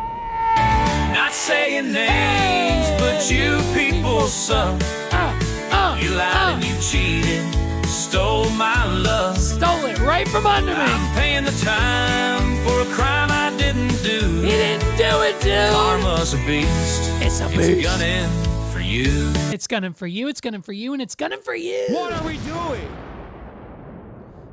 Not saying names, but you people suck. You lied and you cheated. Stole my love. Stole it right from under me. I'm paying the time for a crime I didn't do. He didn't do it, dude. Karma's a beast. It's a It's beast. gunning for you. It's gunning for you, it's gunning for you, and it's gunning for you. What are we doing?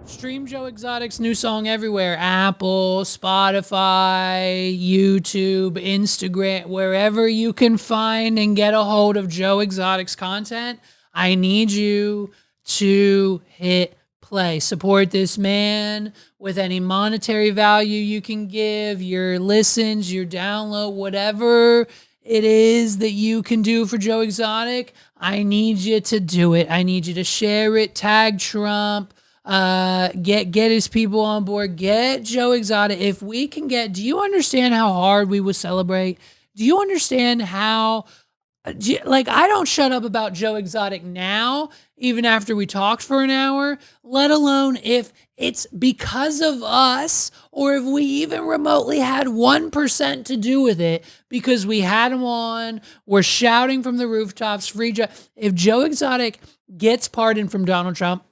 Stream Joe Exotic's new song everywhere. Apple, Spotify, YouTube, Instagram, wherever you can find and get a hold of Joe Exotic's content. I need you to hit play. Support this man with any monetary value you can give, your listens, your download, whatever it is that you can do for Joe Exotic. I need you to do it. I need you to share it, tag Trump, get his people on board, get Joe Exotic. If we can get, do you understand how hard we would celebrate? Do you understand how, like, I don't shut up about Joe Exotic now, even after we talked for an hour, let alone if it's because of us or if we even remotely had 1% to do with it because we had him on, we're shouting from the rooftops, free Joe. If Joe Exotic gets pardoned from Donald Trump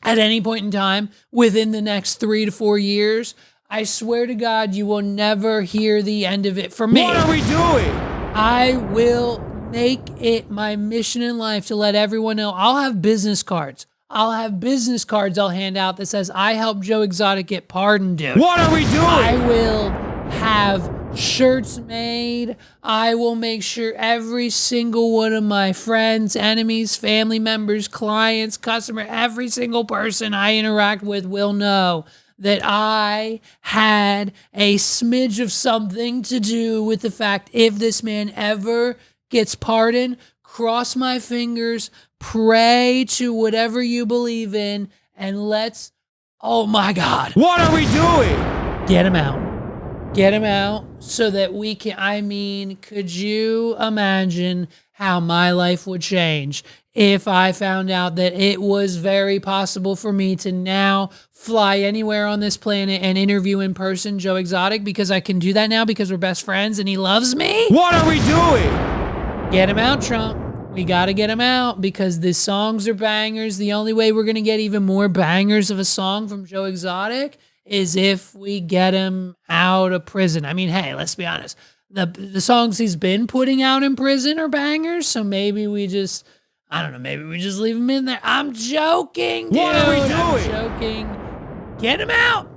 at any point in time within the next 3 to 4 years, I swear to God, you will never hear the end of it from me. What are we doing? I will make it my mission in life to let everyone know. I'll have business cards. I'll hand out that says, I helped Joe Exotic get pardoned, dude. What are we doing? I will have shirts made. I will make sure every single one of my friends, enemies, family members, clients, customer, every single person I interact with will know that I had a smidge of something to do with the fact if this man ever gets pardoned, cross my fingers, pray to whatever you believe in, and let's, oh my God. What are we doing? Get him out. Get him out so that we can, I mean, could you imagine how my life would change if I found out that it was very possible for me to now fly anywhere on this planet and interview in person Joe Exotic, because I can do that now because we're best friends and he loves me? What are we doing? Get him out, Trump. We got to get him out because the songs are bangers. The only way we're going to get even more bangers of a song from Joe Exotic is if we get him out of prison. I mean, hey, let's be honest. The songs he's been putting out in prison are bangers, so maybe we just, I don't know, maybe we just leave him in there. I'm joking, dude. What are we doing? I'm joking. Get him out.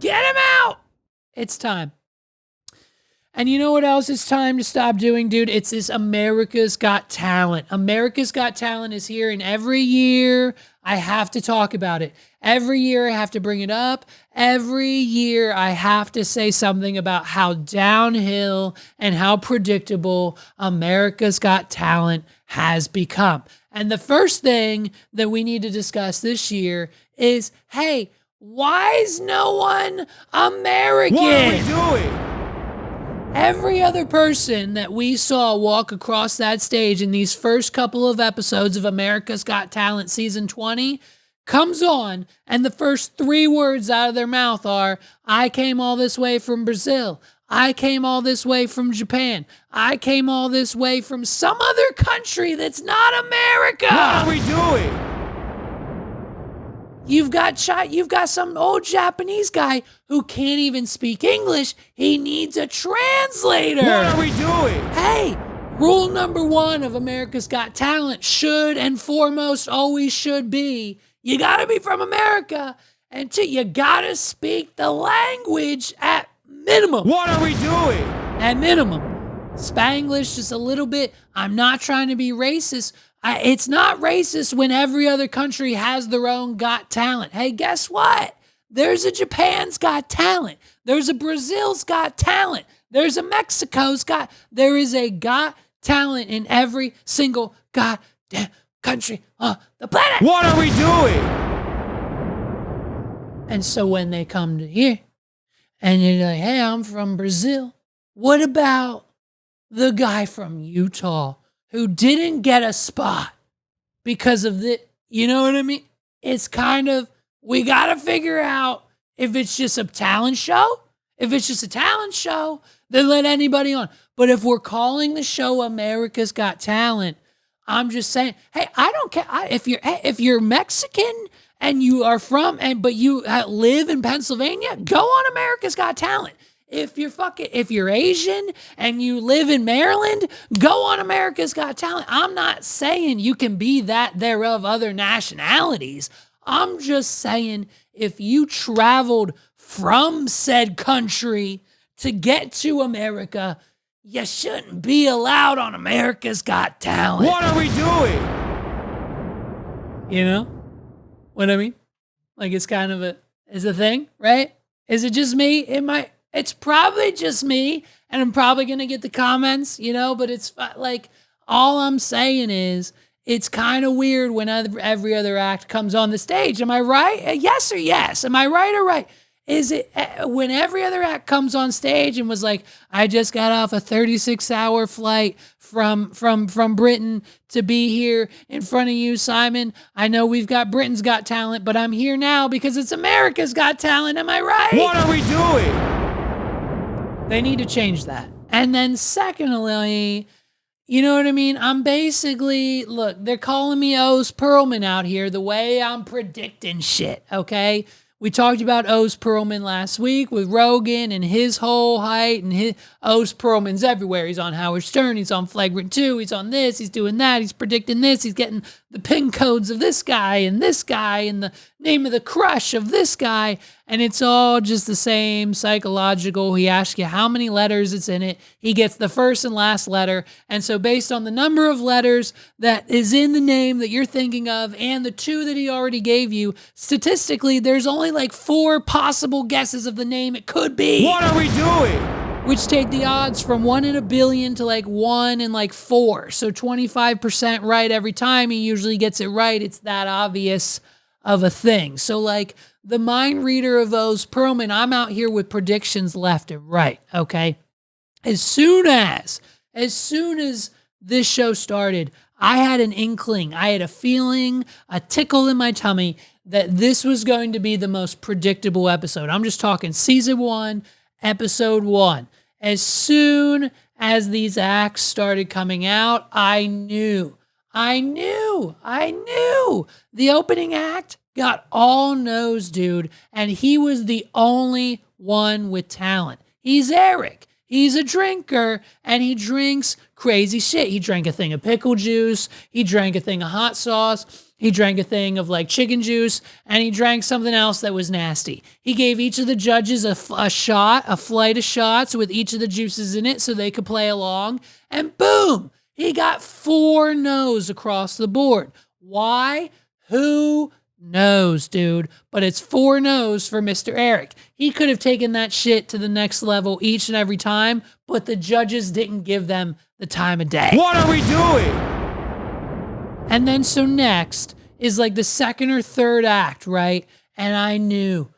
Get him out. It's time. And you know what else it's time to stop doing, dude? It's this America's Got Talent. America's Got Talent is here, and every year I have to talk about it. Every year I have to bring it up. Every year I have to say something about how downhill and how predictable America's Got Talent has become. And the first thing that we need to discuss this year is, hey, why is no one American? What are we doing? Every other person that we saw walk across that stage in these first couple of episodes of America's Got Talent season 20 comes on, and the first 3 words out of their mouth are, I came all this way from Brazil. I came all this way from Japan. I came all this way from some other country that's not America. What are we doing? You've got some old Japanese guy who can't even speak English. He needs a translator. What are we doing? Hey, rule number 1 of America's Got Talent should and foremost always should be, you gotta be from America, and 2, you gotta speak the language at minimum. What are we doing? At minimum. Spanglish just a little bit. I'm not trying to be racist. It's not racist when every other country has their own Got Talent. Hey, guess what? There's a Japan's Got Talent. There's a Brazil's Got Talent. There's a Mexico's Got. There is a Got Talent in every single goddamn country on the planet. What are we doing? And so when they come to here and you're like, hey, I'm from Brazil. What about the guy from Utah who didn't get a spot because of the, you know what I mean? It's kind of, we got to figure out if it's just a talent show. If it's just a talent show, then let anybody on. But if we're calling the show America's Got Talent, I'm just saying, hey, I don't care if you're Mexican and you are but you live in Pennsylvania, go on America's Got Talent. If you're Asian and you live in Maryland, go on America's Got Talent. I'm not saying you can be that thereof other nationalities. I'm just saying if you traveled from said country to get to America, you shouldn't be allowed on America's Got Talent. What are we doing? You know what I mean? Like it's kind of is a thing, right? Is it just me? It's probably just me, and I'm probably going to get the comments, but it's like, all I'm saying is it's kind of weird when every other act comes on the stage. Am I right? Yes or yes? Am I right or right? Is it when every other act comes on stage and was like, I just got off a 36-hour flight from Britain to be here in front of you, Simon. I know we've got Britain's Got Talent, but I'm here now because it's America's Got Talent. Am I right? What are we doing? They need to change that. And then secondly, you know what I mean? I'm basically, look, they're calling me Oz Perlman out here the way I'm predicting shit, okay? We talked about Oz Perlman last week with Rogan and his whole height, and Oz Perlman's everywhere. He's on Howard Stern. He's on Flagrant 2. He's on this. He's doing that. He's predicting this. He's getting the pin codes of this guy and the name of the crush of this guy. And it's all just the same psychological. He asks you how many letters it's in it. He gets the first and last letter. And so based on the number of letters that is in the name that you're thinking of and the 2 that he already gave you, statistically, there's only like 4 possible guesses of the name it could be. What are we doing? Which take the odds from 1 in a billion to like 1 in like 4. So 25% right every time. He usually gets it right. It's that obvious of a thing. So like the mind reader of Oz Perlman, I'm out here with predictions left and right, okay? As soon as this show started, I had an inkling, I had a feeling, a tickle in my tummy that this was going to be the most predictable episode. I'm just talking season 1, episode 1. As soon as these acts started coming out, I knew. The opening act got all no's, dude, and he was the only one with talent. He's Eric. He's a drinker, and he drinks crazy shit. He drank a thing of pickle juice. He drank a thing of hot sauce. He drank a thing of like chicken juice, and he drank something else that was nasty. He gave each of the judges a flight of shots with each of the juices in it so they could play along. And boom, he got 4 no's across the board. Why? Who knows, dude? But it's 4 no's for Mr. Eric. He could have taken that shit to the next level each and every time, but the judges didn't give them the time of day. What are we doing? And then so next is like the second or third act, right? And I knew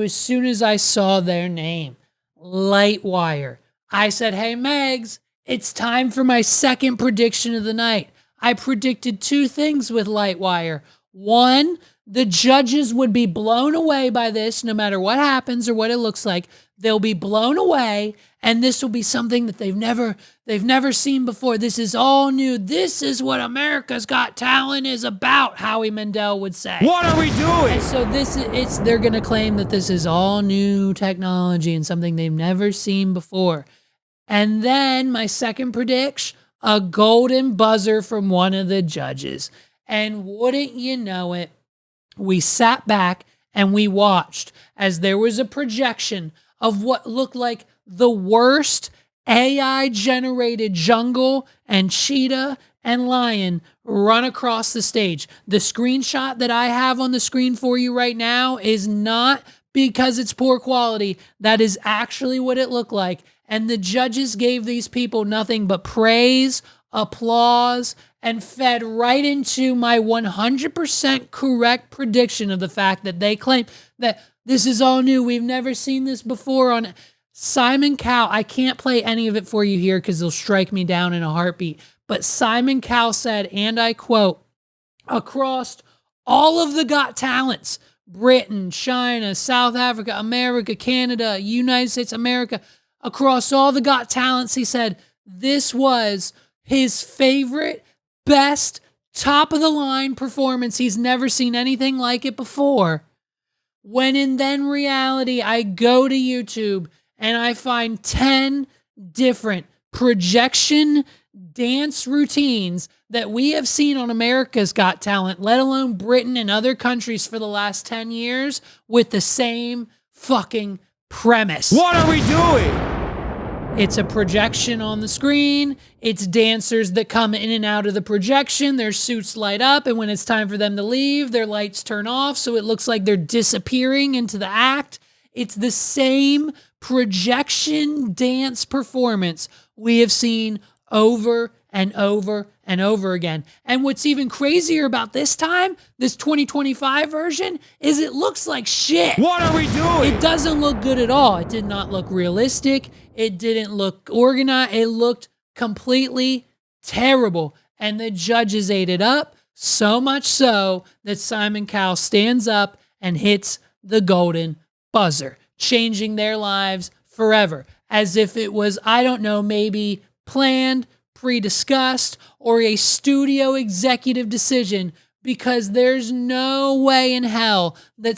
as soon as I saw their name, Lightwire. I said, hey, Megs, it's time for my second prediction of the night. I predicted 2 things with Lightwire. 1, the judges would be blown away by this no matter what happens or what it looks like. They'll be blown away, and this will be something that they've never seen before. This is all new. This is what America's Got Talent is about, Howie Mandel would say. What are we doing? And so they're going to claim that this is all new technology and something they've never seen before. And then my second prediction, a golden buzzer from one of the judges. And wouldn't you know it, we sat back and we watched as there was a projection of what looked like the worst AI-generated jungle and cheetah and lion run across the stage. The screenshot that I have on the screen for you right now is not because it's poor quality. That is actually what it looked like. And the judges gave these people nothing but praise, applause, and fed right into my 100% correct prediction of the fact that they claim that this is all new. We've never seen this before on Simon Cowell. I can't play any of it for you here because they'll strike me down in a heartbeat. But Simon Cowell said, and I quote, across all of the Got Talents, Britain, China, South Africa, America, Canada, United States, America, across all the Got Talents, he said, this was his favorite, best, top of the line performance. He's never seen anything like it before. When in then reality, I go to YouTube and I find 10 different projection dance routines that we have seen on America's Got Talent, let alone Britain and other countries for the last 10 years with the same fucking premise. What are we doing? It's a projection on the screen. It's dancers that come in and out of the projection. Their suits light up, and when it's time for them to leave, their lights turn off, so it looks like they're disappearing into the act. It's the same projection dance performance we have seen over and over and over again. And what's even crazier about this time, this 2025 version, is it looks like shit. What are we doing? It doesn't look good at all. It did not look realistic. It didn't look organized. It looked completely terrible. And the judges ate it up, so much so that Simon Cowell stands up and hits the golden buzzer, changing their lives forever. As if it was, I don't know, maybe planned, pre-discussed, or a studio executive decision, because there's no way in hell that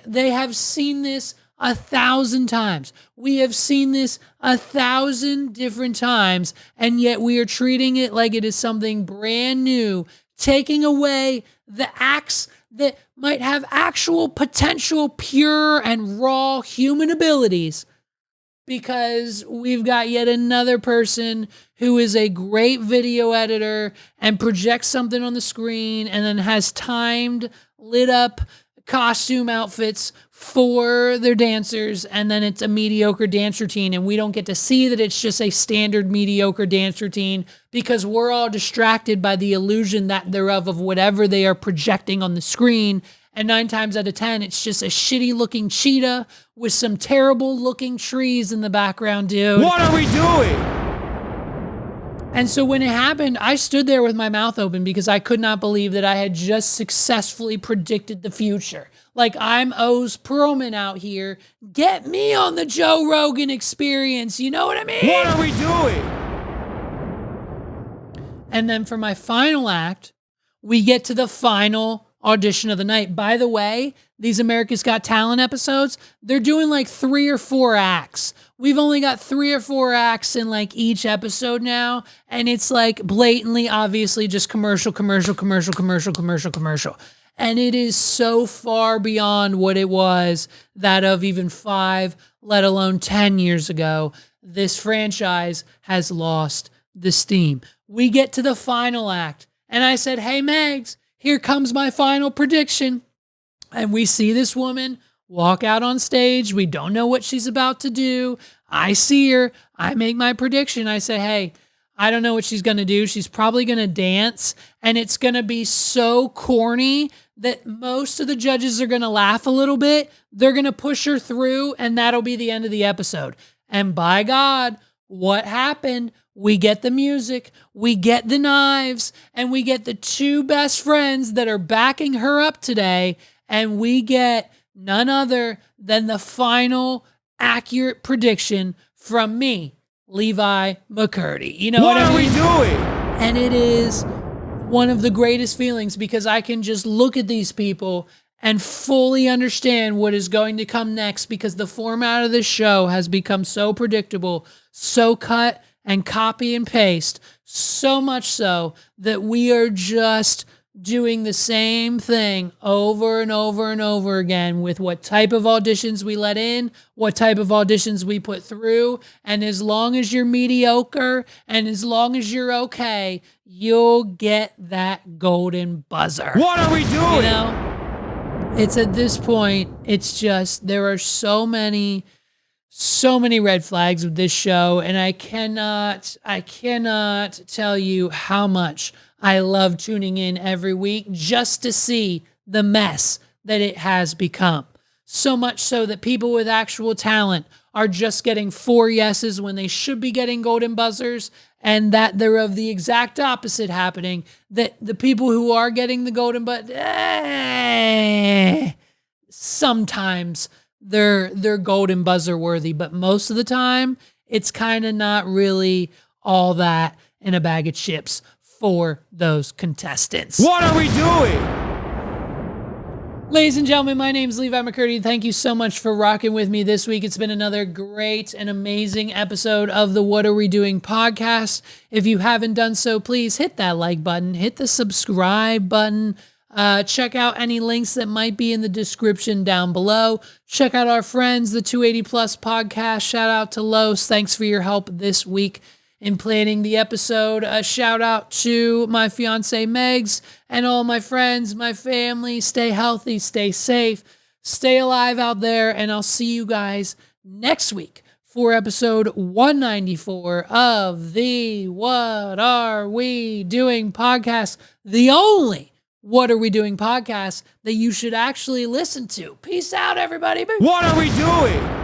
they have seen this 1,000 times. We have seen this 1,000 different times, and yet we are treating it like it is something brand new, taking away the acts that might have actual potential, pure and raw human abilities, because we've got yet another person who is a great video editor and projects something on the screen and then has timed, lit up costume outfits for their dancers, and then it's a mediocre dance routine, and we don't get to see that it's just a standard mediocre dance routine because we're all distracted by the illusion that thereof of whatever they are projecting on the screen. And 9 times out of 10, it's just a shitty looking cheetah with some terrible looking trees in the background, dude. What are we doing? And so when it happened, I stood there with my mouth open because I could not believe that I had just successfully predicted the future. Like I'm Oz Perlman out here. Get me on the Joe Rogan Experience. You know what I mean? What are we doing? And then for my final act, we get to the final audition of the night. By the way, these America's Got Talent episodes, they're doing like 3 or 4 acts. We've only got 3 or 4 acts in like each episode now. And it's like blatantly, obviously just commercial. And it is so far beyond what it was that of even 5, let alone 10 years ago. This franchise has lost the steam. We get to the final act. And I said, hey, Megs, here comes my final prediction. And we see this woman walk out on stage. We don't know what she's about to do. I see her. I make my prediction. I say, hey, I don't know what she's going to do. She's probably going to dance. And it's going to be so corny that most of the judges are going to laugh a little bit. They're going to push her through, and that'll be the end of the episode. And by God, what happened? We get the music, we get the knives, and we get the 2 best friends that are backing her up today. And we get none other than the final accurate prediction from me, Levi McCurdy. You know what I mean? What are we doing? And it is one of the greatest feelings because I can just look at these people and fully understand what is going to come next because the format of this show has become so predictable, so cut and copy and paste, so much so that we are just doing the same thing over and over and over again with what type of auditions we let in, what type of auditions we put through. And as long as you're mediocre and as long as you're okay, you'll get that golden buzzer. What are we doing? You know, it's at this point, it's just, there are so many red flags with this show. And I cannot tell you how much I love tuning in every week just to see the mess that it has become. So much so that people with actual talent are just getting 4 yeses when they should be getting golden buzzers, and that they're of the exact opposite happening, that the people who are getting the golden buzzer, sometimes they're golden buzzer worthy, but most of the time it's kind of not really all that in a bag of chips for those contestants. What are we doing? Ladies and gentlemen, my name is Levi McCurdy. Thank you so much for rocking with me this week. It's been another great and amazing episode of the What Are We Doing podcast. If you haven't done so, please hit that like button, hit the subscribe button. Check out any links that might be in the description down below. Check out our friends, the 280 Plus podcast. Shout out to Los. Thanks for your help this week in planning the episode. A shout out to my fiance Megs and all my friends, my family. Stay healthy, stay safe, stay alive out there, and I'll see you guys next week for episode 194 of the What Are We Doing podcast, the only What Are We Doing podcast that you should actually listen to. Peace out, everybody. What are we doing?